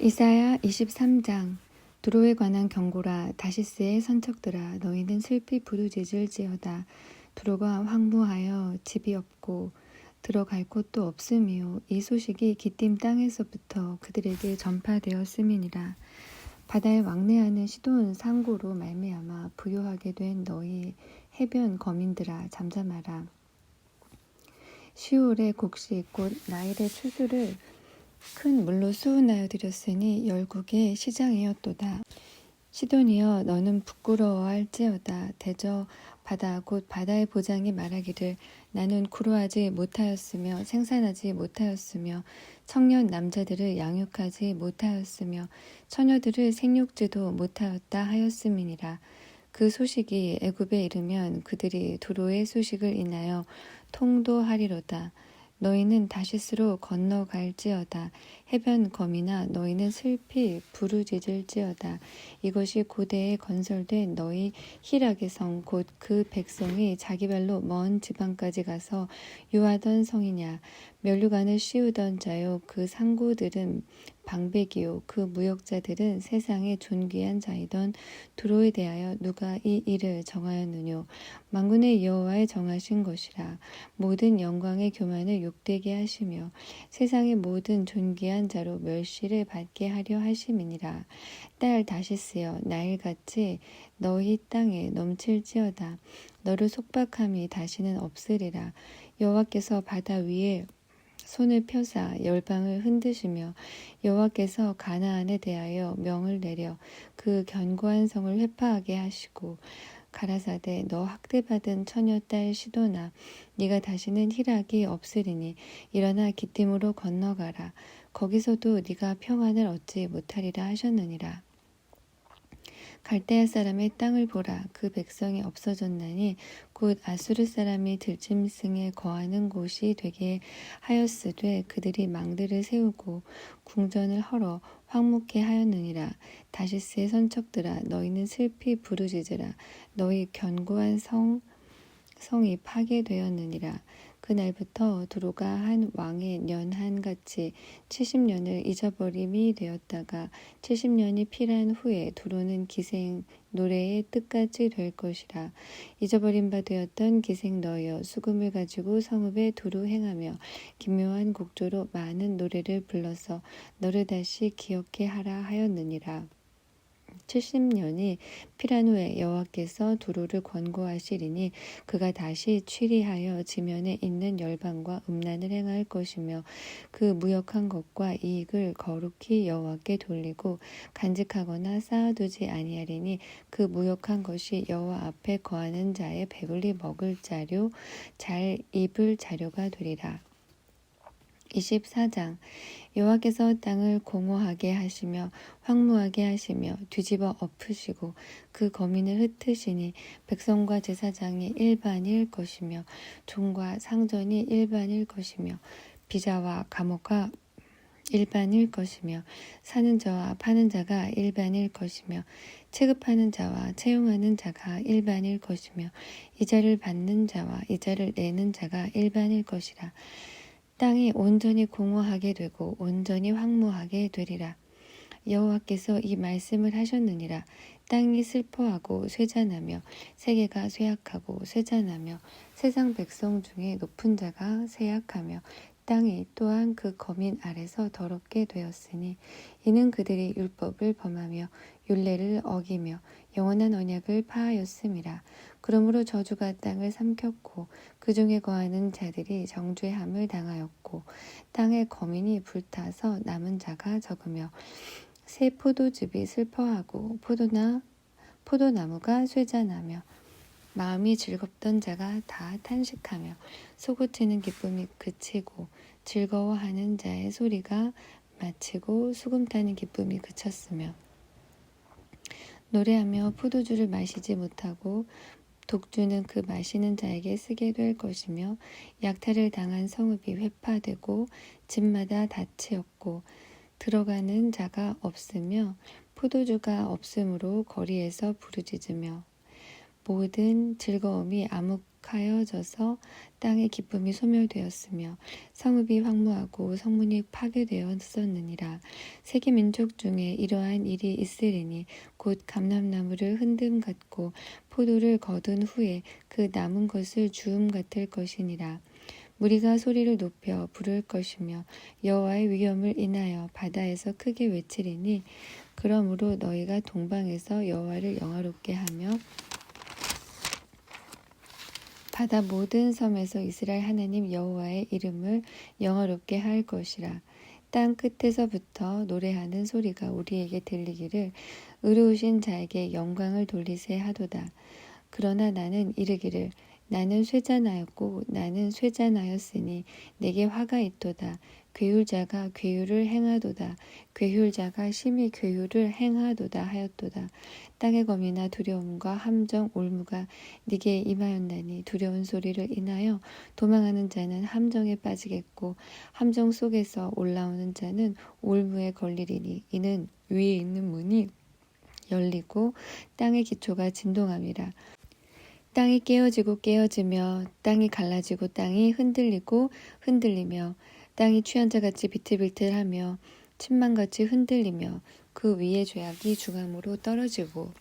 이사야 23장. 두로에 관한 경고라. 다시스의 선척들아, 너희는 슬피 부르짖을지어다. 두로가 황무하여 집이 없고 들어갈 곳도 없음이요, 이 소식이 기띔 땅에서부터 그들에게 전파되었음이니라. 바다에 왕래하는 시돈 상고로 말미암아 부요하게 된 너희 해변 거민들아, 잠잠하라. 시올의 곡식 곧 나일의 추수를 큰 물로 수은하여 드렸으니 열국의 시장이었도다. 시돈이여, 너는 부끄러워할지어다. 대저 바다 곧 바다의 보장이 말하기를, 나는 구루하지 못하였으며 생산하지 못하였으며 청년 남자들을 양육하지 못하였으며 처녀들을 생육지도 못하였다 하였음이니라. 그 소식이 애굽에 이르면 그들이 두로의 소식을 인하여 통도하리로다. 너희는 다시스로 건너갈지어다. 해변 거미나, 너희는 슬피 부르짖을지어다. 이것이 고대에 건설된 너희 희락의 성, 곧 그 백성이 자기 발로 먼 지방까지 가서 유하던 성이냐. 면류관을 씌우던 자요, 그 상고들은 방백이요, 그 무역자들은 세상의 존귀한 자이던 두로에 대하여 누가 이 일을 정하였느뇨. 만군의 여호와의 정하신 것이라. 모든 영광의 교만을 욕되게 하시며 세상의 모든 존귀한 자로 멸시를 받게 하려 하심이니라. 딸 다시스여, 나일같이 너희 땅에 넘칠지어다. 너를 속박함이 다시는 없으리라. 여호와께서 바다 위에 손을 펴사 열방을 흔드시며 여호와께서 가나안에 대하여 명을 내려 그 견고한 성을 회파하게 하시고, 가라사대, 너 학대받은 처녀 딸 시도나, 네가 다시는 희락이 없으리니 일어나 기띔으로 건너가라. 거기서도 네가 평안을 얻지 못하리라 하셨느니라. 갈대아 사람의 땅을 보라. 그 백성이 없어졌나니 곧 아수르 사람이 들짐승에 거하는 곳이 되게 하였으되 그들이 망들을 세우고 궁전을 헐어 황무케 하였느니라. 다시스의 선척들아, 너희는 슬피 부르짖으라. 너희 견고한 성이 파괴되었느니라. 그날부터 두로가 한 왕의 년한같이 70년을 잊어버림이 되었다가 70년이 필한 후에 두로는 기생 노래의 뜻같이 될 것이라. 잊어버린 바 되었던 기생 너여, 수금을 가지고 성읍에 두루 행하며 기묘한 곡조로 많은 노래를 불러서 너를 다시 기억해 하라 하였느니라. 70년이 필한 후에 여호와께서 두로를 권고하시리니 그가 다시 취리하여 지면에 있는 열방과 음란을 행할 것이며 그 무역한 것과 이익을 거룩히 여호와께 돌리고 간직하거나 쌓아두지 아니하리니 그 무역한 것이 여호와 앞에 거하는 자의 배불리 먹을 자료, 잘 입을 자료가 되리라. 24장. 여호와께서 땅을 공허하게 하시며 황무하게 하시며 뒤집어 엎으시고 그 거민을 흩으시니 백성과 제사장이 일반일 것이며 종과 상전이 일반일 것이며 비자와 감옥가 일반일 것이며 사는 자와 파는 자가 일반일 것이며 체급하는 자와 채용하는 자가 일반일 것이며 이자를 받는 자와 이자를 내는 자가 일반일 것이라. 땅이 온전히 공허하게 되고 온전히 황무하게 되리라. 여호와께서 이 말씀을 하셨느니라. 땅이 슬퍼하고 쇠잔하며 세계가 쇠약하고 쇠잔하며 세상 백성 중에 높은 자가 쇠약하며 땅이 또한 그 거민 아래서 더럽게 되었으니 이는 그들이 율법을 범하며 율례를 어기며 영원한 언약을 파하였음이라. 그러므로 저주가 땅을 삼켰고 그 중에 거하는 자들이 정죄함을 당하였고 땅의 거민이 불타서 남은 자가 적으며 새 포도즙이 슬퍼하고 포도나무가 쇠잔하며 마음이 즐겁던 자가 다 탄식하며 솟구치는 기쁨이 그치고 즐거워하는 자의 소리가 마치고 수금 타는 기쁨이 그쳤으며 노래하며 포도주를 마시지 못하고 독주는 그 마시는 자에게 쓰게 될 것이며 약탈을 당한 성읍이 회파되고 집마다 닻이었고 들어가는 자가 없으며 포도주가 없으므로 거리에서 부르짖으며 모든 즐거움이 암흑하여져서 땅의 기쁨이 소멸되었으며 성읍이 황무하고 성문이 파괴되었었느니라. 세계 민족 중에 이러한 일이 있으리니 곧 감람나무를 흔듦 같고 포도를 거둔 후에 그 남은 것을 주움 같을 것이니라. 무리가 소리를 높여 부를 것이며 여호와의 위엄을 인하여 바다에서 크게 외치리니 그러므로 너희가 동방에서 여호와를 영화롭게 하며 바다 모든 섬에서 이스라엘 하나님 여호와의 이름을 영화롭게 할 것이라. 땅 끝에서부터 노래하는 소리가 우리에게 들리기를 의로우신 자에게 영광을 돌리세 하도다. 그러나 나는 이르기를 나는 쇠잔하였고 나는 쇠잔하였으니 내게 화가 있도다. 괴율자가 괴율을 행하도다. 괴율자가 심히 괴율을 행하도다 하였도다. 땅의 검이나 두려움과 함정 올무가 네게 임하였나니 두려운 소리를 인하여 도망하는 자는 함정에 빠지겠고 함정 속에서 올라오는 자는 올무에 걸리리니 이는 위에 있는 문이 열리고 땅의 기초가 진동함이라. 땅이 깨어지고 깨어지며 땅이 갈라지고 땅이 흔들리고 흔들리며 땅이 취한 자같이 비틀비틀하며 침망같이 흔들리며 그 위에 죄악이 중함으로 떨어지고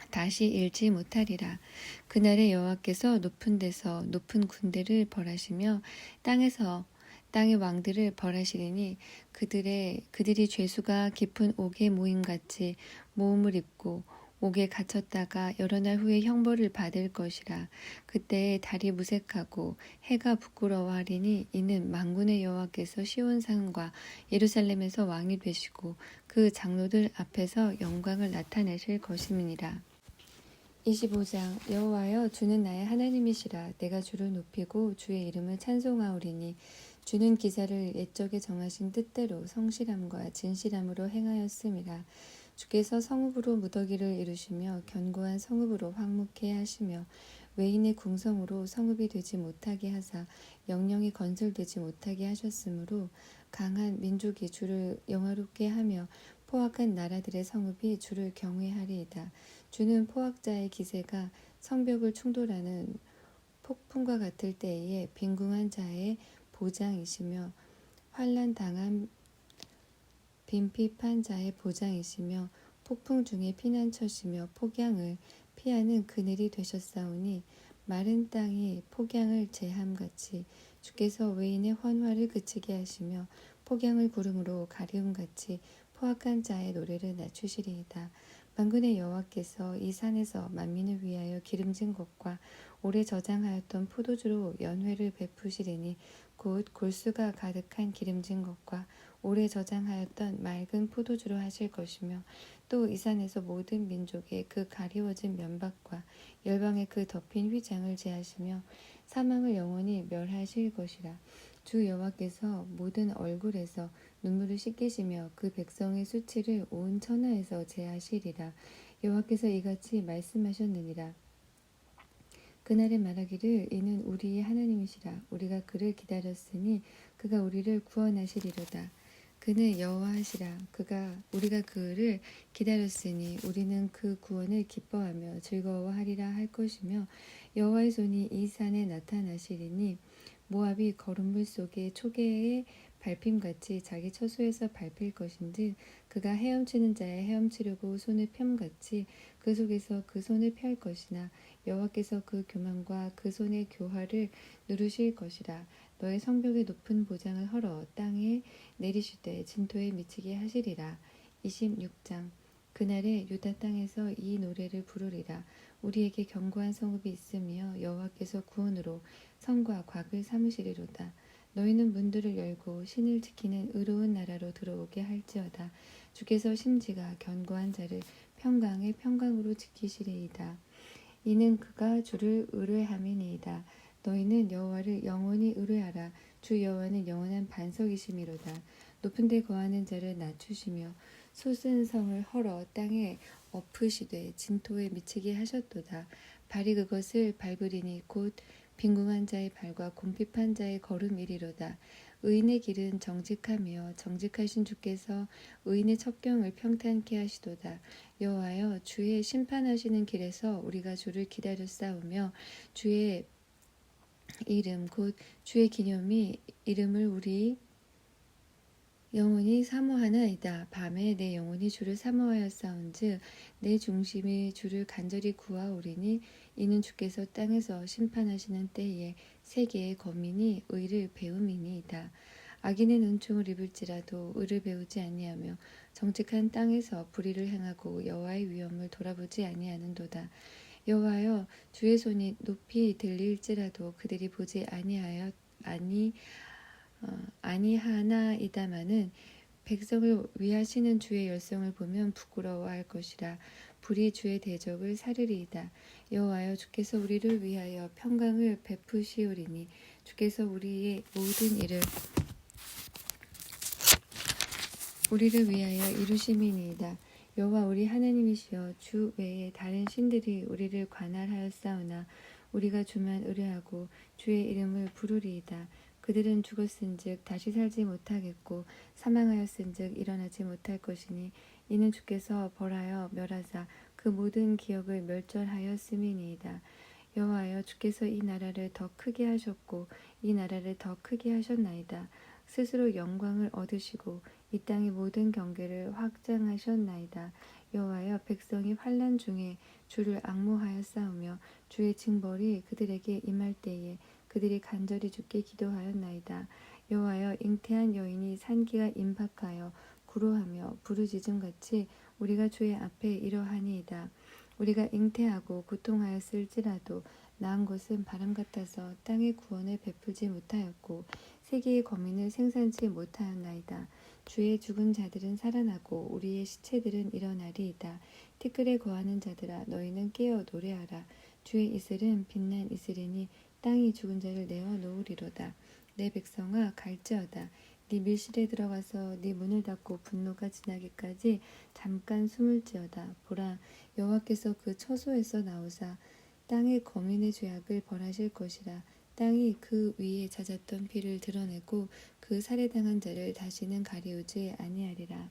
다시 일지 못하리라. 그날에 여호와께서 높은 데서 높은 군대를 벌하시며 땅의 왕들을 벌하시리니 그들이 죄수가 깊은 옥에 모임같이 모음을 입고 옥에 갇혔다가 여러 날 후에 형벌을 받을 것이라. 그때에 달이 무색하고 해가 부끄러워하리니 이는 만군의 여호와께서 시온산과 예루살렘에서 왕이 되시고 그 장로들 앞에서 영광을 나타내실 것임이니라. 25장. 여호와여 주는 나의 하나님이시라. 내가 주를 높이고 주의 이름을 찬송하오리니 주는 기사를 옛적에 정하신 뜻대로 성실함과 진실함으로 행하였음이라. 주께서 성읍으로 무더기를 이루시며 견고한 성읍으로 황무케 하시며 외인의 궁성으로 성읍이 되지 못하게 하사 영영이 건설되지 못하게 하셨으므로 강한 민족이 주를 영화롭게 하며 포악한 나라들의 성읍이 주를 경외하리이다. 주는 포악자의 기세가 성벽을 충돌하는 폭풍과 같을 때에 빈궁한 자의 보장이시며 환난 당한 빈핍한 자의 보장이시며 폭풍 중에 피난처시며 폭양을 피하는 그늘이 되셨사오니 마른 땅이 폭양을 제함같이 주께서 외인의 헌화를 그치게 하시며 폭양을 구름으로 가리움같이 포악한 자의 노래를 낮추시리이다. 만군의 여호와께서 이 산에서 만민을 위하여 기름진 것과 오래 저장하였던 포도주로 연회를 베푸시리니 곧 골수가 가득한 기름진 것과 오래 저장하였던 맑은 포도주로 하실 것이며 또 이 산에서 모든 민족의 그 가리워진 면박과 열방의 그 덮인 휘장을 제하시며 사망을 영원히 멸하실 것이라. 주 여호와께서 모든 얼굴에서 눈물을 씻기시며 그 백성의 수치를 온 천하에서 제하시리라. 여호와께서 이같이 말씀하셨느니라. 그날에 말하기를 이는 우리의 하나님이시라. 우리가 그를 기다렸으니 그가 우리를 구원하시리로다. 그는 여호와시라. 우리가 그를 기다렸으니 우리는 그 구원을 기뻐하며 즐거워하리라 할 것이며 여호와의 손이 이 산에 나타나시리니 모압이 거름물 속에 초계의 밟힘같이 자기 처소에서 밟힐 것인즉 그가 헤엄치는 자의 헤엄치려고 손을 펴같이 그 속에서 그 손을 펼 것이나 여호와께서 그 교만과 그 손의 교활을 누르실 것이라. 너의 성벽의 높은 보장을 헐어 땅에 내리시되 진토에 미치게 하시리라. 26장. 그날에 유다 땅에서 이 노래를 부르리라. 우리에게 견고한 성읍이 있으며 여호와께서 구원으로 성과 곽을 삼으시리로다. 너희는 문들을 열고 신을 지키는 의로운 나라로 들어오게 할지어다. 주께서 심지가 견고한 자를 평강의 평강으로 지키시리이다. 이는 그가 주를 의뢰함이니이다. 너희는 여호와를 영원히 의뢰하라. 주 여호와는 영원한 반석이심이로다. 높은 데 거하는 자를 낮추시며 솟은 성을 헐어 땅에 엎으시되 진토에 미치게 하셨도다. 발이 그것을 밟으리니 곧 빈궁한 자의 발과 궁핍한 자의 걸음이리로다. 의인의 길은 정직하며 정직하신 주께서 의인의 첩경을 평탄케 하시도다. 여호와여, 주의 심판하시는 길에서 우리가 주를 기다렸사오며 주의 이름 곧 주의 기념이 이름을 우리 영혼이 사모하나이다. 밤에 내 영혼이 주를 사모하였사온즉 내 중심이 주를 간절히 구하오리니 이는 주께서 땅에서 심판하시는 때에 세계의 거민이 의를 배움이니이다. 악인은 은총을 입을지라도 의를 배우지 아니하며 정직한 땅에서 불의를 행하고 여호와의 위엄을 돌아보지 아니하는도다. 여호와여, 주의 손이 높이 들릴지라도 그들이 보지 아니하나이다마는 백성을 위하시는 주의 열성을 보면 부끄러워할 것이라. 불이 주의 대적을 사르리이다. 여호와여, 주께서 우리를 위하여 평강을 베푸시오리니 주께서 우리의 모든 일을 우리를 위하여 이루심이니이다. 여호와 우리 하나님이시여, 주 외에 다른 신들이 우리를 관할하였사오나 우리가 주만 의뢰하고 주의 이름을 부르리이다. 그들은 죽었은즉 다시 살지 못하겠고 사망하였은즉 일어나지 못할 것이니 이는 주께서 벌하여 멸하사 그 모든 기억을 멸절하였음이니이다. 여호와여, 주께서 이 나라를 더 크게 하셨고 이 나라를 더 크게 하셨나이다. 스스로 영광을 얻으시고 이 땅의 모든 경계를 확장하셨나이다. 여호와여, 백성이 환난 중에 주를 앙모하였사오며 주의 징벌이 그들에게 임할 때에 그들이 간절히 주께 기도하였나이다. 여호와여, 잉태한 여인이 산기가 임박하여 구로하며 부르짖음같이 우리가 주의 앞에 이러하니이다. 우리가 잉태하고 고통하였을지라도 낳은 것은 바람 같아서 땅의 구원을 베풀지 못하였고 세계의 거민을 생산치 못하였나이다. 주의 죽은 자들은 살아나고 우리의 시체들은 일어나리이다. 티끌에 거하는 자들아, 너희는 깨어 노래하라. 주의 이슬은 빛난 이슬이니 땅이 죽은 자를 내어 놓으리로다. 내 백성아, 갈지어다. 네 밀실에 들어가서 네 문을 닫고 분노가 지나기까지 잠깐 숨을지어다. 보라, 여호와께서 그 처소에서 나오사 땅의 거민의 죄악을 벌하실 것이라. 땅이 그 위에 잦았던 피를 드러내고 그 살해당한 자를 다시는 가리우지 아니하리라.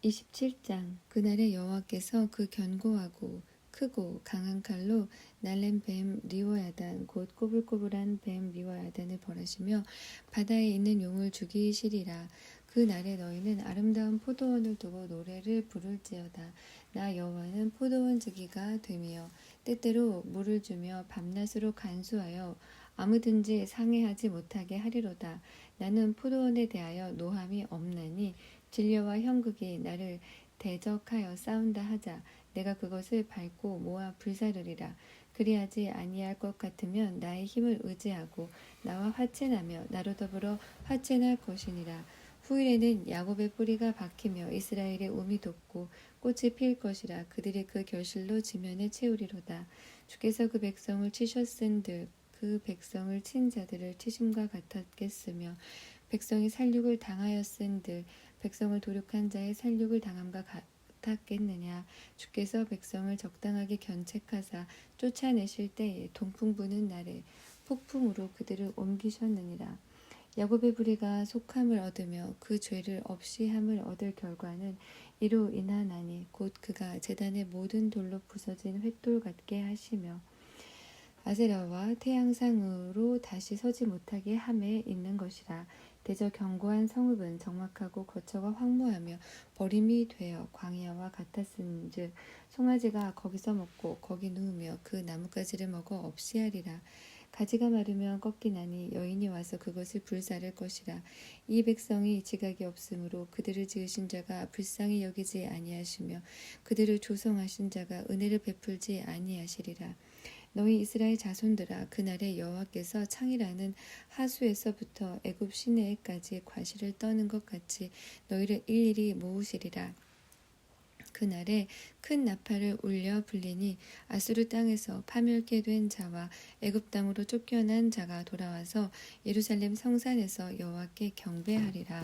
27장. 그날에 여호와께서 그 견고하고 크고 강한 칼로 날랜 뱀 리워야단 곧 꼬불꼬불한 뱀 리워야단을 벌하시며 바다에 있는 용을 죽이시리라. 그 날에 너희는 아름다운 포도원을 두고 노래를 부를지어다. 나 여호와는 포도원 지기가 되며 때때로 물을 주며 밤낮으로 간수하여 아무든지 상해하지 못하게 하리로다. 나는 포도원에 대하여 노함이 없나니 진려와 형극이 나를 대적하여 싸운다 하자 내가 그것을 밟고 모아 불사르리라. 그리하지 아니할 것 같으면 나의 힘을 의지하고 나와 화친하며 나로 더불어 화친할 것이니라. 후일에는 야곱의 뿌리가 박히며 이스라엘의 움이 돋고 꽃이 필 것이라. 그들이 그 결실로 지면에 채우리로다. 주께서 그 백성을 치셨은들 그 백성을 친 자들을 치심과 같았겠으며 백성이 살육을 당하였은들 백성을 도륙한 자의 살육을 당함과 같았겠느냐. 주께서 백성을 적당하게 견책하사 쫓아내실 때에 동풍 부는 날에 폭풍으로 그들을 옮기셨느니라. 야곱의 부리가 속함을 얻으며 그 죄를 없이 함을 얻을 결과는 이로 인하나니 곧 그가 제단의 모든 돌로 부서진 횃돌 같게 하시며 아세라와 태양상으로 다시 서지 못하게 함에 있는 것이라. 대저 견고한 성읍은 적막하고 거처가 황무하며 버림이 되어 광야와 같았은즉 송아지가 거기서 먹고 거기 누우며 그 나뭇가지를 먹어 없이 하리라. 가지가 마르면 꺾이나니 여인이 와서 그것을 불사를 것이라. 이 백성이 지각이 없으므로 그들을 지으신 자가 불쌍히 여기지 아니하시며 그들을 조성하신 자가 은혜를 베풀지 아니하시리라. 너희 이스라엘 자손들아, 그날에 여호와께서 창이라는 하수에서부터 애굽 시내에까지 과실을 떠는 것 같이 너희를 일일이 모으시리라. 그날에 큰 나팔을 울려 불리니 아수르 땅에서 파멸케 된 자와 애굽 땅으로 쫓겨난 자가 돌아와서 예루살렘 성산에서 여호와께 경배하리라.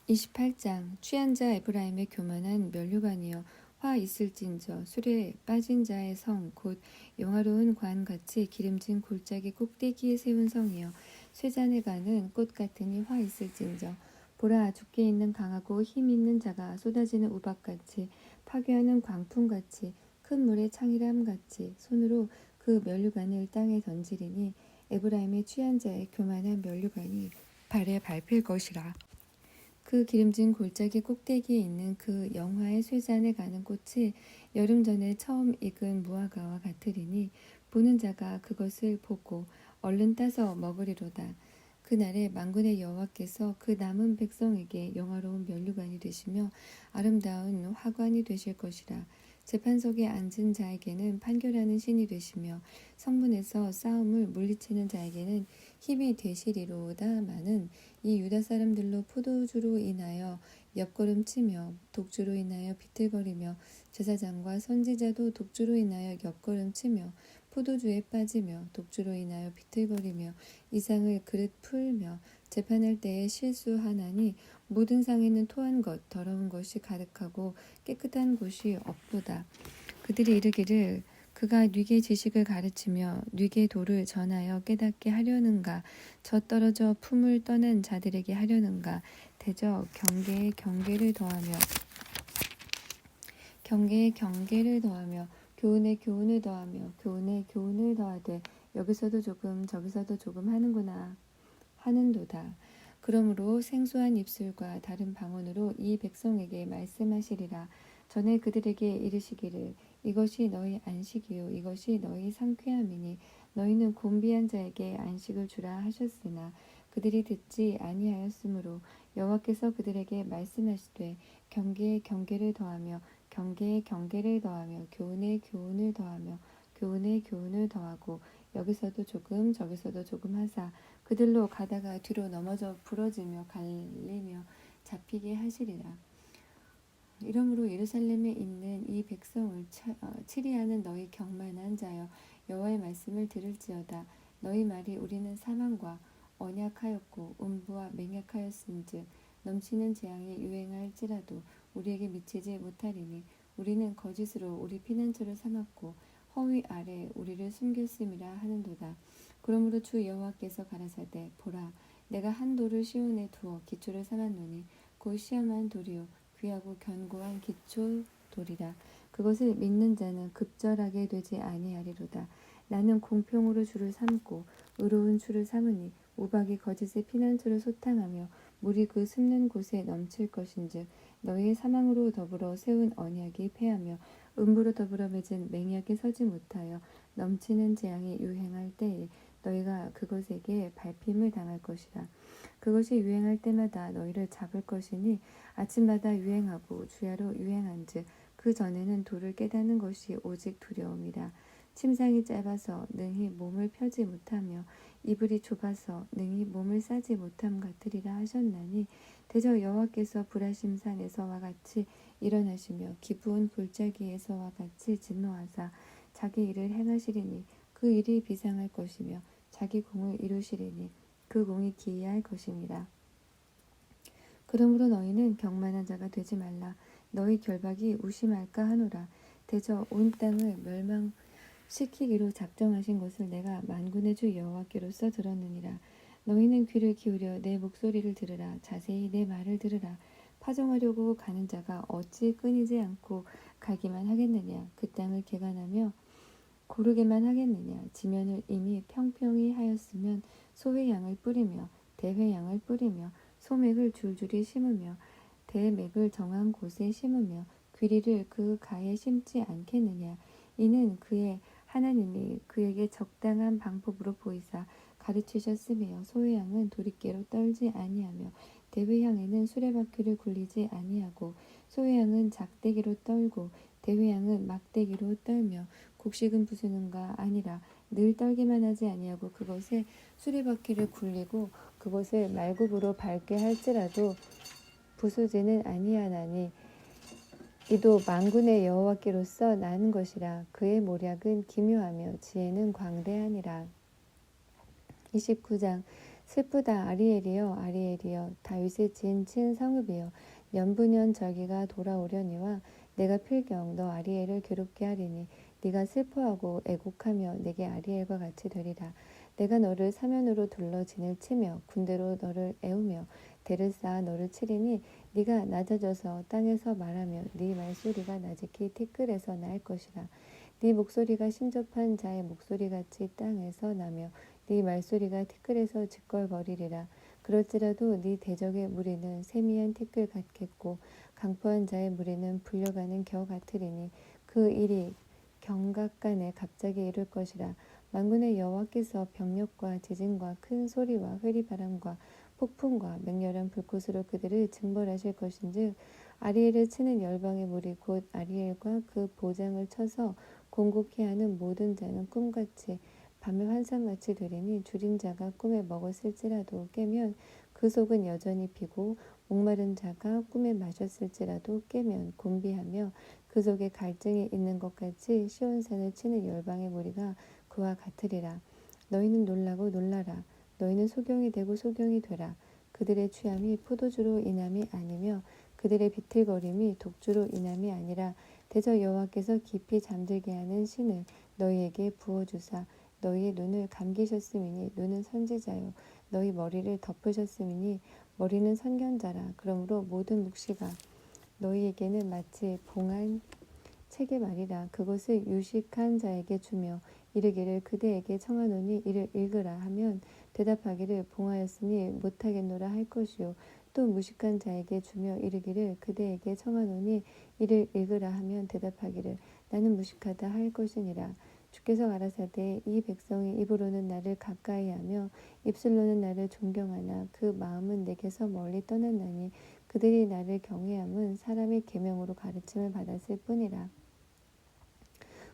28장. 취한 자 에브라임의 교만한 면류관이여, 화 있을진저 술에 빠진 자의 성 곧 영화로운 관같이 기름진 골짜기 꼭대기에 세운 성이여 쇠잔에 가는 꽃 같으니 화 있을진저 보라 죽게 있는 강하고 힘 있는 자가 쏟아지는 우박같이 파괴하는 광풍같이 큰 물의 창이람같이 손으로 그 면류관을 땅에 던지리니 에브라임의 취한 자의 교만한 면류관이 발에 밟힐 것이라. 그 기름진 골짜기 꼭대기에 있는 그 영화의 쇠잔에 가는 꽃이 여름 전에 처음 익은 무화과와 같으리니 보는 자가 그것을 보고 얼른 따서 먹으리로다. 그날에 만군의 여호와께서 그 남은 백성에게 영화로운 면류관이 되시며 아름다운 화관이 되실 것이라. 재판석에 앉은 자에게는 판결하는 신이 되시며 성문에서 싸움을 물리치는 자에게는 힘이 되시리로다마는 이 유다 사람들로 포도주로 인하여 옆걸음치며 독주로 인하여 비틀거리며 제사장과 선지자도 독주로 인하여 옆걸음치며 포도주에 빠지며 독주로 인하여 비틀거리며 이상을 그릇 풀며 재판할 때에 실수하나니 모든 상에는 토한 것 더러운 것이 가득하고 깨끗한 곳이 없도다. 그들이 이르기를 그가 뉘게 지식을 가르치며 뉘게 도를 전하여 깨닫게 하려는가 저 떨어져 품을 떠난 자들에게 하려는가 대저 경계에 경계를 더하며 교훈에 교훈을 더하며 교훈에 교훈을 더하되 여기서도 조금 저기서도 조금 하는구나 하는도다. 그러므로 생소한 입술과 다른 방언으로 이 백성에게 말씀하시리라. 전에 그들에게 이르시기를 이것이 너희 안식이요 이것이 너희 상쾌함이니 너희는 곤비한 자에게 안식을 주라 하셨으나 그들이 듣지 아니하였으므로 여호와께서 그들에게 말씀하시되 경계에 경계를 더하며 경계에 경계를 더하며 교훈에 교훈을 더하며 교훈에 교훈을 더하고 여기서도 조금 저기서도 조금 하사 그들로 가다가 뒤로 넘어져 부러지며 갈리며 잡히게 하시리라. 이러므로 예루살렘에 있는 이 백성을 치리하는 너희 경만한 자여 여호와의 말씀을 들을지어다. 너희 말이 우리는 사망과 언약하였고 음부와 맹약하였은즉 넘치는 재앙이 유행할지라도 우리에게 미치지 못하리니 우리는 거짓으로 우리 피난처를 삼았고 허위 아래 우리를 숨겼음이라 하는도다. 그러므로 주 여호와께서 가라사대 보라 내가 한 돌을 시온에 두어 기초를 삼았노니 곧 시험한 돌이요 귀하고 견고한 기초 돌이라. 그것을 믿는 자는 급절하게 되지 아니하리로다. 나는 공평으로 주를 삼고 의로운 주를 삼으니 우박이 거짓의 피난처를 소탕하며 물이 그 숨는 곳에 넘칠 것인즉 너희의 사망으로 더불어 세운 언약이 패하며 음부로 더불어 맺은 맹약이 서지 못하여 넘치는 재앙이 유행할 때에 너희가 그것에게 밟힘을 당할 것이라. 그것이 유행할 때마다 너희를 잡을 것이니 아침마다 유행하고 주야로 유행한즉 그 전에는 도를 깨닫는 것이 오직 두려움이라. 침상이 짧아서 능히 몸을 펴지 못하며 이불이 좁아서 능히 몸을 싸지 못함 같으리라 하셨나니 대저 여호와께서 불하심 산에서와 같이 일어나시며 기부은 골짜기에서와 같이 진노하사 자기 일을 행하시리니 그 일이 비상할 것이며 자기 공을 이루시리니 그 공이 기이할 것임이라. 그러므로 너희는 경만한 자가 되지 말라. 너희 결박이 우심할까 하노라. 대저 온 땅을 멸망시키기로 작정하신 것을 내가 만군의 주 여호와께로서 들었느니라. 너희는 귀를 기울여 내 목소리를 들으라. 자세히 내 말을 들으라. 파종하려고 가는 자가 어찌 끊이지 않고 가기만 하겠느냐. 그 땅을 개간하며 고르게만 하겠느냐. 지면을 이미 평평히 하였으면 소회양을 뿌리며 대회양을 뿌리며 소맥을 줄줄이 심으며 대맥을 정한 곳에 심으며 귀리를 그 가에 심지 않겠느냐. 이는 그의 하나님이 그에게 적당한 방법으로 보이사 가르치셨으며 소회양은 도리깨로 떨지 아니하며 대회양에는 수레바퀴를 굴리지 아니하고 소회양은 작대기로 떨고 대회양은 막대기로 떨며 곡식은 부수는가 아니라 늘 떨기만 하지 아니하고 그것에 수레바퀴를 굴리고 그것을 말굽으로 밟게 할지라도 부수지는 아니하나니 이도 만군의 여호와께로서 나는 것이라. 그의 모략은 기묘하며 지혜는 광대하니라. 29장 슬프다 아리엘이여 아리엘이여 다윗의 진 성읍이여 년부년 절기가 돌아오려니와 내가 필경 너 아리엘을 괴롭게 하리니 네가 슬퍼하고 애곡하며 내게 아리엘과 같이 되리라. 내가 너를 사면으로 둘러 진을 치며 군대로 너를 애우며 대를 쌓아 너를 치리니 네가 낮아져서 땅에서 말하며 네 말소리가 나직히 티끌에서 날 것이라. 네 목소리가 신접한 자의 목소리같이 땅에서 나며 네 말소리가 티끌에서 짓걸거리리라. 그럴지라도 네 대적의 무리는 세미한 티끌 같겠고 강포한 자의 무리는 불려가는 겨 같으리니 그 일이 경각간에 갑자기 이룰 것이라. 만군의 여호와께서 병력과 지진과 큰 소리와 회리바람과 폭풍과 맹렬한 불꽃으로 그들을 징벌하실 것인즉 아리엘을 치는 열방의 무리 곧 아리엘과 그 보장을 쳐서 공곡해 하는 모든 자는 꿈같이 밤의 환상같이 되리니 줄인 자가 꿈에 먹었을지라도 깨면 그 속은 여전히 비고 목마른 자가 꿈에 마셨을지라도 깨면 곤비하며 그 속에 갈증이 있는 것 같이 시온산을 치는 열방의 무리가 그와 같으리라. 너희는 놀라고 놀라라. 너희는 소경이 되고 소경이 되라. 그들의 취함이 포도주로 인함이 아니며 그들의 비틀거림이 독주로 인함이 아니라 대저 여호와께서 깊이 잠들게 하는 신을 너희에게 부어주사 너희의 눈을 감기셨음이니 눈은 선지자요 너희 머리를 덮으셨음이니 머리는 선견자라. 그러므로 모든 묵시가 너희에게는 마치 봉한 책의 말이라. 그것을 유식한 자에게 주며 이르기를 그대에게 청하노니 이를 읽으라 하면 대답하기를 봉하였으니 못하겠노라 할 것이요 또 무식한 자에게 주며 이르기를 그대에게 청하노니 이를 읽으라 하면 대답하기를 나는 무식하다 할 것이니라. 주께서 가라사대 이 백성이 입으로는 나를 가까이하며 입술로는 나를 존경하나 그 마음은 내게서 멀리 떠났나니 그들이 나를 경외함은 사람의 계명으로 가르침을 받았을 뿐이라.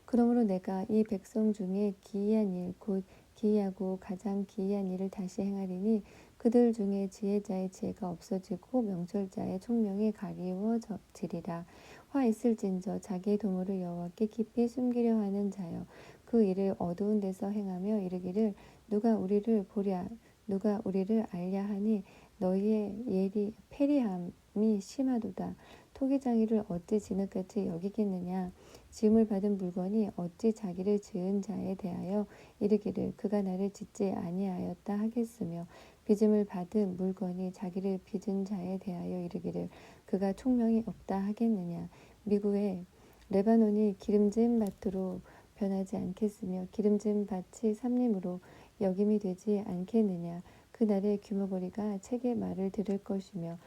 그러므로 내가 이 백성 중에 기이한 일 곧 기이하고 가장 기이한 일을 다시 행하리니 그들 중에 지혜자의 지혜가 없어지고 명철자의 총명이 가리워지리라. 화 있을진저 자기의 도모를 여호와께 깊이 숨기려 하는 자여 그 일을 어두운 데서 행하며 이르기를 누가 우리를 보랴 누가 우리를 알랴 하니 너희의 패리함이 심하도다. 토기장이를 어찌 진흙같이 여기겠느냐. 지음을 받은 물건이 어찌 자기를 지은 자에 대하여 이르기를 그가 나를 짓지 아니하였다 하겠으며 빚음을 받은 물건이 자기를 빚은 자에 대하여 이르기를 그가 총명이 없다 하겠느냐. 미국의 레바논이 기름진 밭으로 변하지 않겠으며 기름진 밭이 삼림으로 역임이 되지 않겠느냐. 그날의 규모거리가 책의 말을 들을 것이며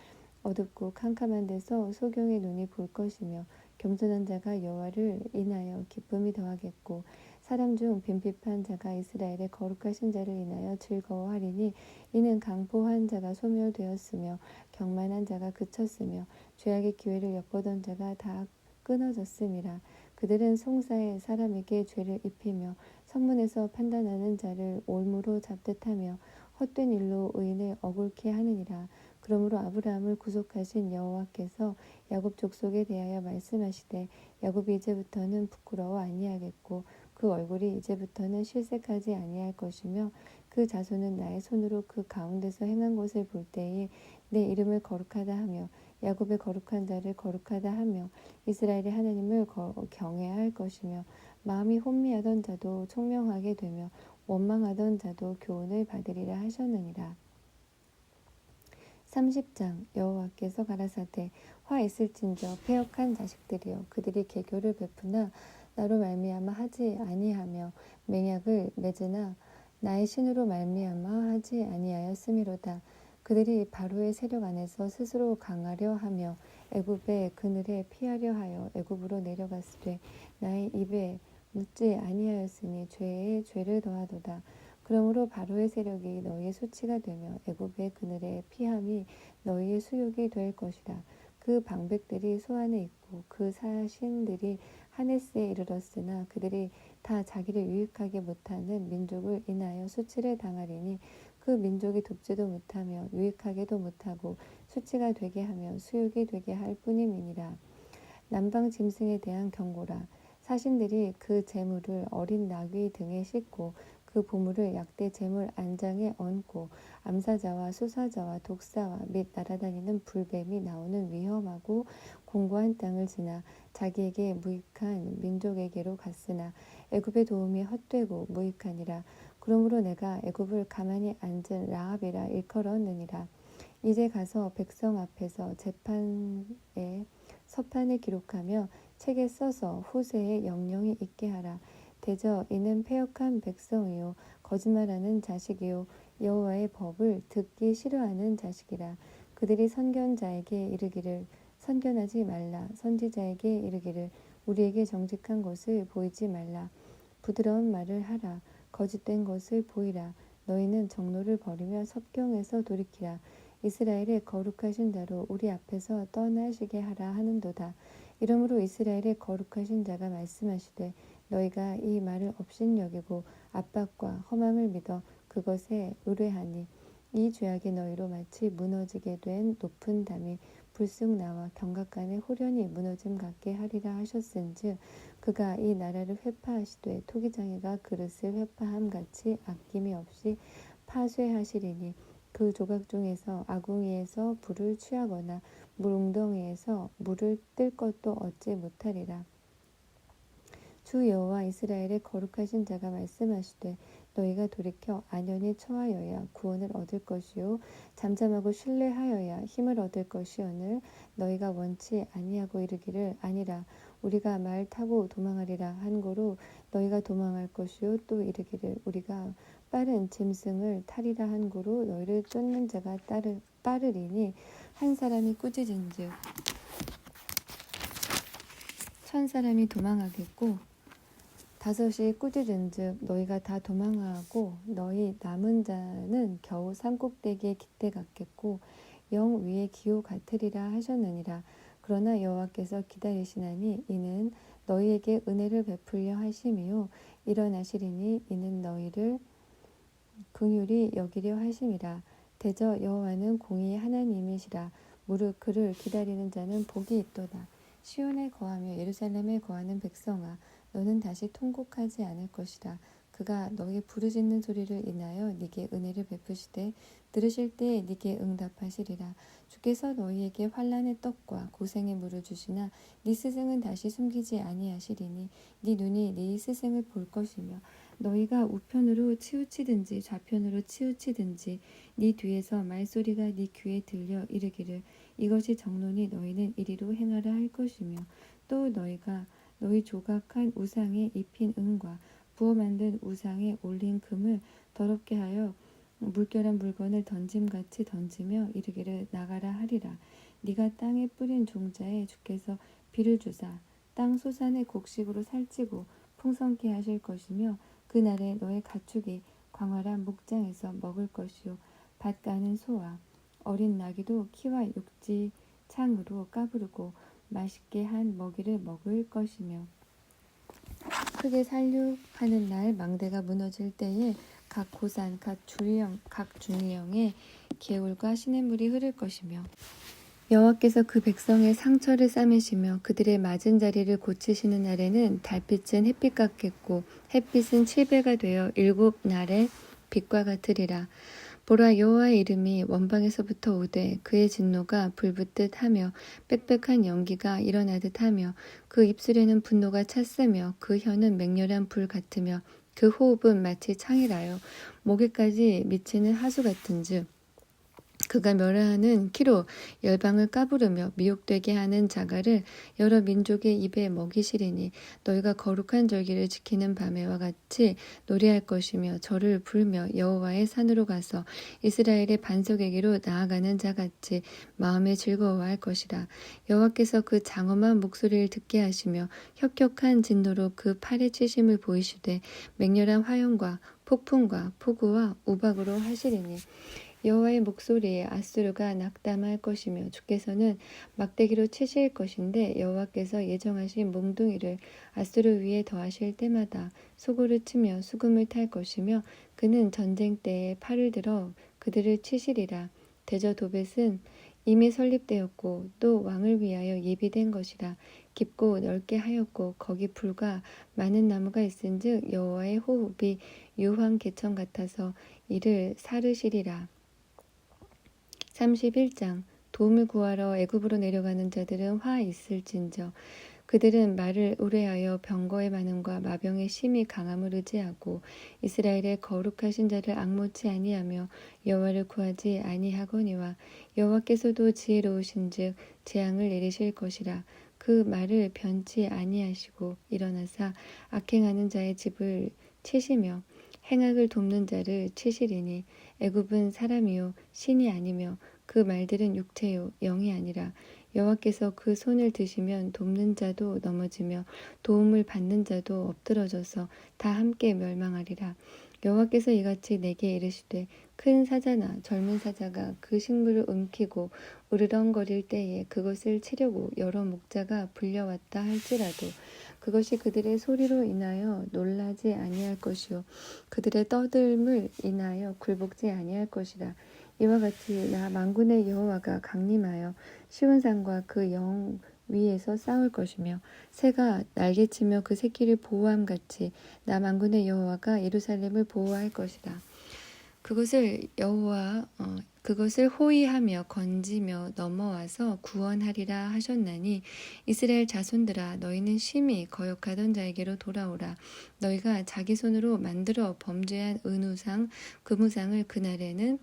어둡고 캄캄한 데서 소경의 눈이 볼 것이며 겸손한 자가 여호와를 인하여 기쁨이 더하겠고 사람 중 빈핍한 자가 이스라엘의 거룩하신 자를 인하여 즐거워하리니 이는 강포한 자가 소멸되었으며 경만한 자가 그쳤으며 죄악의 기회를 엿보던 자가 다 끊어졌음이라. 그들은 송사에 사람에게 죄를 입히며 성문에서 판단하는 자를 올무로 잡듯하며 헛된 일로 의인을 억울케 하느니라. 그러므로 아브라함을 구속하신 여호와께서 야곱 족속에 대하여 말씀하시되 야곱이 이제부터는 부끄러워 아니하겠고 그 얼굴이 이제부터는 실색하지 아니할 것이며 그 자손은 나의 손으로 그 가운데서 행한 것을 볼 때에 내 이름을 거룩하다 하며 야곱의 거룩한 자를 거룩하다 하며 이스라엘의 하나님을 경외할 것이며 마음이 혼미하던 자도 총명하게 되며 원망하던 자도 교훈을 받으리라 하셨느니라. 30장 여호와께서 가라사대 화 있을진저 패역한 자식들이여 그들이 계교를 베푸나 나로 말미암아 하지 아니하며 맹약을 맺으나 나의 신으로 말미암아 하지 아니하였음이로다. 그들이 바로의 세력 안에서 스스로 강하려 하며 애굽의 그늘에 피하려 하여 애굽으로 내려갔으되 나의 입에 묻지 아니하였으니 죄에 죄를 더하도다. 그러므로 바로의 세력이 너희의 수치가 되며 애굽의 그늘의 피함이 너희의 수욕이 될 것이라. 그 방백들이 소안에 있고 그 사신들이 하네스에 이르렀으나 그들이 다 자기를 유익하게 못하는 민족을 인하여 수치를 당하리니 그 민족이 돕지도 못하며 유익하게도 못하고 수치가 되게 하며 수욕이 되게 할 뿐임이니라. 남방 짐승에 대한 경고라. 사신들이 그 재물을 어린 나귀 등에 싣고 그 보물을 약대 제물 안장에 얹고 암사자와 수사자와 독사와 및 날아다니는 불뱀이 나오는 위험하고 공고한 땅을 지나 자기에게 무익한 민족에게로 갔으나 애굽의 도움이 헛되고 무익하니라. 그러므로 내가 애굽을 가만히 앉은 라합이라 일컬었느니라. 이제 가서 백성 앞에서 재판에 서판에 기록하며 책에 써서 후세에 영영이 있게 하라. 대저 이는 패역한 백성이요 거짓말하는 자식이요 여호와의 법을 듣기 싫어하는 자식이라. 그들이 선견자에게 이르기를 선견하지 말라. 선지자에게 이르기를 우리에게 정직한 것을 보이지 말라. 부드러운 말을 하라. 거짓된 것을 보이라. 너희는 정로를 버리며 섭경에서 돌이키라. 이스라엘의 거룩하신 자로 우리 앞에서 떠나시게 하라 하는도다. 이러므로 이스라엘의 거룩하신 자가 말씀하시되 너희가 이 말을 업신여기고 압박과 험함을 믿어 그것에 의뢰하니 이 죄악이 너희로 마치 무너지게 된 높은 담이 불쑥 나와 경각간에 호련히 무너짐 같게 하리라 하셨은즉 그가 이 나라를 회파하시되 토기장이가 그릇을 회파함 같이 아낌이 없이 파쇄하시리니 그 조각 중에서 아궁이에서 불을 취하거나 물 웅덩이에서 물을 뜰 것도 얻지 못하리라. 주 여호와 이스라엘의 거룩하신 자가 말씀하시되 너희가 돌이켜 안연히 처하여야 구원을 얻을 것이요 잠잠하고 신뢰하여야 힘을 얻을 것이오늘 너희가 원치 아니하고 이르기를 아니라 우리가 말 타고 도망하리라 한 고로 너희가 도망할 것이요 또 이르기를 우리가 빠른 짐승을 타리라 한 고로 너희를 쫓는 자가 빠르리니 한 사람이 꾸짖은즉 1000사람이 도망하겠고 5이 꾸짖은즉 너희가 다 도망하고 너희 남은 자는 겨우 산꼭대기에 깃대 같겠고 영 위에 기호 같으리라 하셨느니라. 그러나 여호와께서 기다리시나니 이는 너희에게 은혜를 베풀려 하심이요 일어나시리니 이는 너희를 긍휼히 여기려 하심이라. 대저 여호와는 공의의 하나님이시라. 무릇 그를 기다리는 자는 복이 있도다. 시온에 거하며 예루살렘에 거하는 백성아 너는 다시 통곡하지 않을 것이라. 그가 너의 부르짖는 소리를 인하여 네게 은혜를 베푸시되 들으실 때에 네게 응답하시리라. 주께서 너희에게 환난의 떡과 고생의 물을 주시나 네 스승은 다시 숨기지 아니하시리니 네 눈이 네 스승을 볼 것이며 너희가 우편으로 치우치든지 좌편으로 치우치든지 네 뒤에서 말소리가 네 귀에 들려 이르기를 이것이 정론이 너희는 이리로 행하라 할 것이며 또 너희가 너희 조각한 우상에 입힌 은과 부어 만든 우상에 올린 금을 더럽게 하여 물결한 물건을 던짐같이 던지며 이르기를 나가라 하리라. 네가 땅에 뿌린 종자에 주께서 비를 주사 땅 소산의 곡식으로 살찌고 풍성케 하실 것이며 그날에 너의 가축이 광활한 목장에서 먹을 것이요 밭 가는 소와 어린 나귀도 키와 육지 창으로 까부르고 맛있게 한 먹이를 먹을 것이며 크게 살육하는 날 망대가 무너질 때에 각 고산 각 중령의 개울과 시냇물이 흐를 것이며 여호와께서 그 백성의 상처를 싸매시며 그들의 맞은 자리를 고치시는 날에는 달빛은 햇빛 같겠고 햇빛은 7배가 되어 7날의 빛과 같으리라. 보라 여호와의 이름이 원방에서부터 오되 그의 진노가 불붙듯 하며 빽빽한 연기가 일어나듯 하며 그 입술에는 분노가 찼으며 그 혀는 맹렬한 불 같으며 그 호흡은 마치 창이라요 목에까지 미치는 하수 같은즉 그가 멸하는 키로 열방을 까부르며 미혹되게 하는 자갈을 여러 민족의 입에 먹이시리니 너희가 거룩한 절기를 지키는 밤에와 같이 노래할 것이며 저를 불며 여호와의 산으로 가서 이스라엘의 반석에게로 나아가는 자같이 마음에 즐거워할 것이라. 여호와께서 그 장엄한 목소리를 듣게 하시며 혁혁한 진노로 그 팔에 치심을 보이시되 맹렬한 화염과 폭풍과 폭우와 우박으로 하시리니 여호와의 목소리에 아수르가 낙담할 것이며 주께서는 막대기로 치실 것인데 여호와께서 예정하신 몽둥이를 아수르 위에 더하실 때마다 소고를 치며 수금을 탈 것이며 그는 전쟁 때에 팔을 들어 그들을 치시리라. 대저 도벳은 이미 설립되었고 또 왕을 위하여 예비된 것이라. 깊고 넓게 하였고 거기 불과 많은 나무가 있은즉 여호와의 호흡이 유황 개천 같아서 이를 사르시리라. 31장 도움을 구하러 애굽으로 내려가는 자들은 화 있을진저 그들은 말을 우뢰하여 병거의 많음과 마병의 심히 강함을 의지하고 이스라엘의 거룩하신 자를 앙모치 아니하며 여호와를 구하지 아니하거니와 여호와께서도 지혜로우신즉 재앙을 내리실 것이라. 그 말을 변치 아니하시고 일어나사 악행하는 자의 집을 치시며 행악을 돕는 자를 치시리니 애굽은 사람이요 신이 아니며 그 말들은 육체요 영이 아니라 여호와께서 그 손을 드시면 돕는 자도 넘어지며 도움을 받는 자도 엎드러져서 다 함께 멸망하리라. 여호와께서 이같이 내게 이르시되 큰 사자나 젊은 사자가 그 식물을 움키고 으르렁거릴 때에 그것을 치려고 여러 목자가 불려왔다 할지라도 그것이 그들의 소리로 인하여 놀라지 아니할 것이요 그들의 떠들음을 인하여 굴복지 아니할 것이라. 이와 같이 나 만군의 여호와가 강림하여 시온산과 그 영 위에서 싸울 것이며 새가 날개치며 그 새끼를 보호함 같이 나 만군의 여호와가 예루살렘을 보호할 것이다. 그것을 호위하며 건지며 넘어와서 구원하리라 하셨나니 이스라엘 자손들아 너희는 심히 거역하던 자에게로 돌아오라. 너희가 자기 손으로 만들어 범죄한 은우상 금우상을 그날에는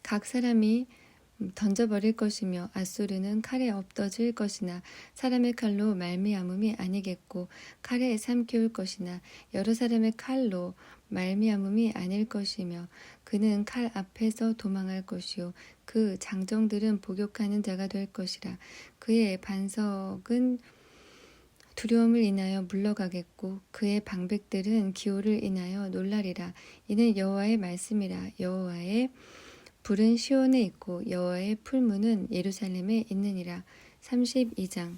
각 사람이 던져버릴 것이며 앗소르는 칼에 엎어질 것이나 사람의 칼로 말미암음이 아니겠고 칼에 삼키울 것이나 여러 사람의 칼로 말미암음이 아닐 것이며 그는 칼 앞에서 도망할 것이요 그 장정들은 복욕하는 자가 될 것이라. 그의 반석은 두려움을 인하여 물러가겠고 그의 방백들은 기호를 인하여 놀라리라. 이는 여호와의 말씀이라. 여호와의 불은 시온에 있고 여호와의 풀무는 예루살렘에 있느니라. 32장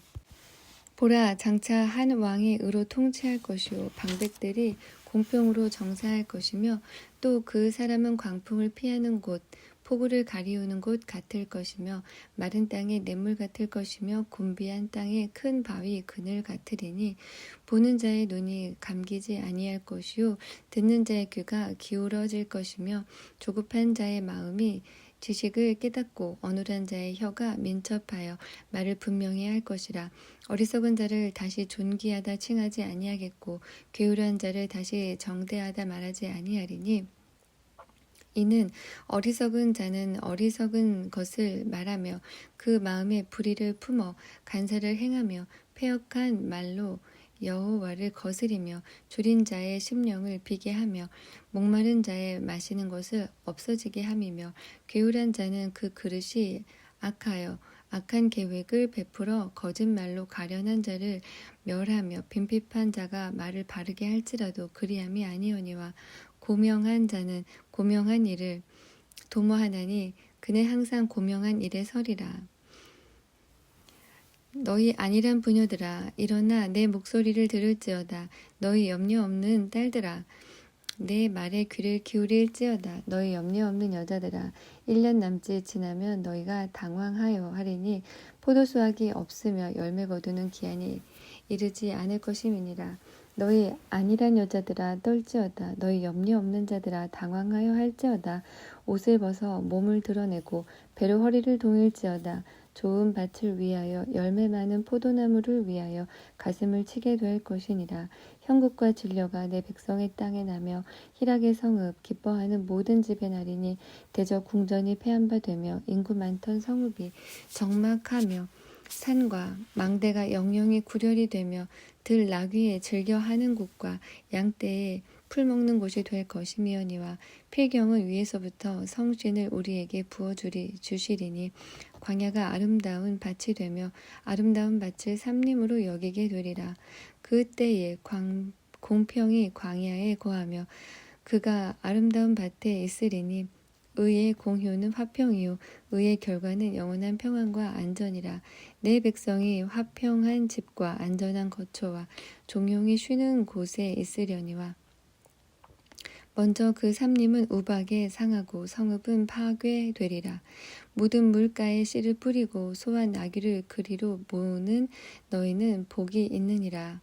보라 장차 한 왕이 의로 통치할 것이요 방백들이 공평으로 정사할 것이며 또 그 사람은 광풍을 피하는 곳 폭우를 가리우는 곳 같을 것이며 마른 땅에 냇물 같을 것이며 곤비한 땅에 큰 바위 그늘 같으리니 보는 자의 눈이 감기지 아니할 것이요 듣는 자의 귀가 기울어질 것이며 조급한 자의 마음이 지식을 깨닫고 어눌한 자의 혀가 민첩하여 말을 분명히 할 것이라. 어리석은 자를 다시 존귀하다 칭하지 아니하겠고 게으르한 자를 다시 정대하다 말하지 아니하리니 이는 어리석은 자는 어리석은 것을 말하며 그 마음에 불의를 품어 간사를 행하며 패역한 말로 여호와를 거스리며 줄인 자의 심령을 비게 하며 목마른 자의 마시는 것을 없어지게 함이며 게으른 자는 그 그릇이 악하여 악한 계획을 베풀어 거짓말로 가련한 자를 멸하며 빈핍한 자가 말을 바르게 할지라도 그리함이 아니오니와 고명한 자는 고명한 일을 도모하나니 그는 항상 고명한 일에 서리라. 너희 안일한 부녀들아 일어나 내 목소리를 들을지어다. 너희 염려 없는 딸들아 내 말에 귀를 기울일지어다. 너희 염려 없는 여자들아 1년 남짓 지나면 너희가 당황하여 하리니 포도수확이 없으며 열매 거두는 기한이 이르지 않을 것임이니라. 너희 안일한 여자들아 떨지어다. 너희 염려 없는 자들아 당황하여 할지어다. 옷을 벗어 몸을 드러내고 배로 허리를 동일지어다. 좋은 밭을 위하여 열매 많은 포도나무를 위하여 가슴을 치게 될 것이니라. 형국과 진려가 내 백성의 땅에 나며 희락의 성읍 기뻐하는 모든 집에 나리니 대저 궁전이 폐한바 되며 인구 많던 성읍이 적막하며 산과 망대가 영영이 구렬이 되며 들 나귀에 즐겨하는 곳과 양떼에 풀 먹는 곳이 될 것이미오니와 필경은 위에서부터 성신을 우리에게 주시리니 광야가 아름다운 밭이 되며 아름다운 밭을 삼림으로 여기게 되리라. 그때에 공평이 광야에 거하며 그가 아름다운 밭에 있으리니 의의 공효는 화평이요 의의 결과는 영원한 평안과 안전이라. 내 백성이 화평한 집과 안전한 거처와 종용이 쉬는 곳에 있으려니와 먼저 그 삼림은 우박에 상하고 성읍은 파괴되리라. 모든 물가에 씨를 뿌리고 소와 나귀를 그리로 모으는 너희는 복이 있느니라.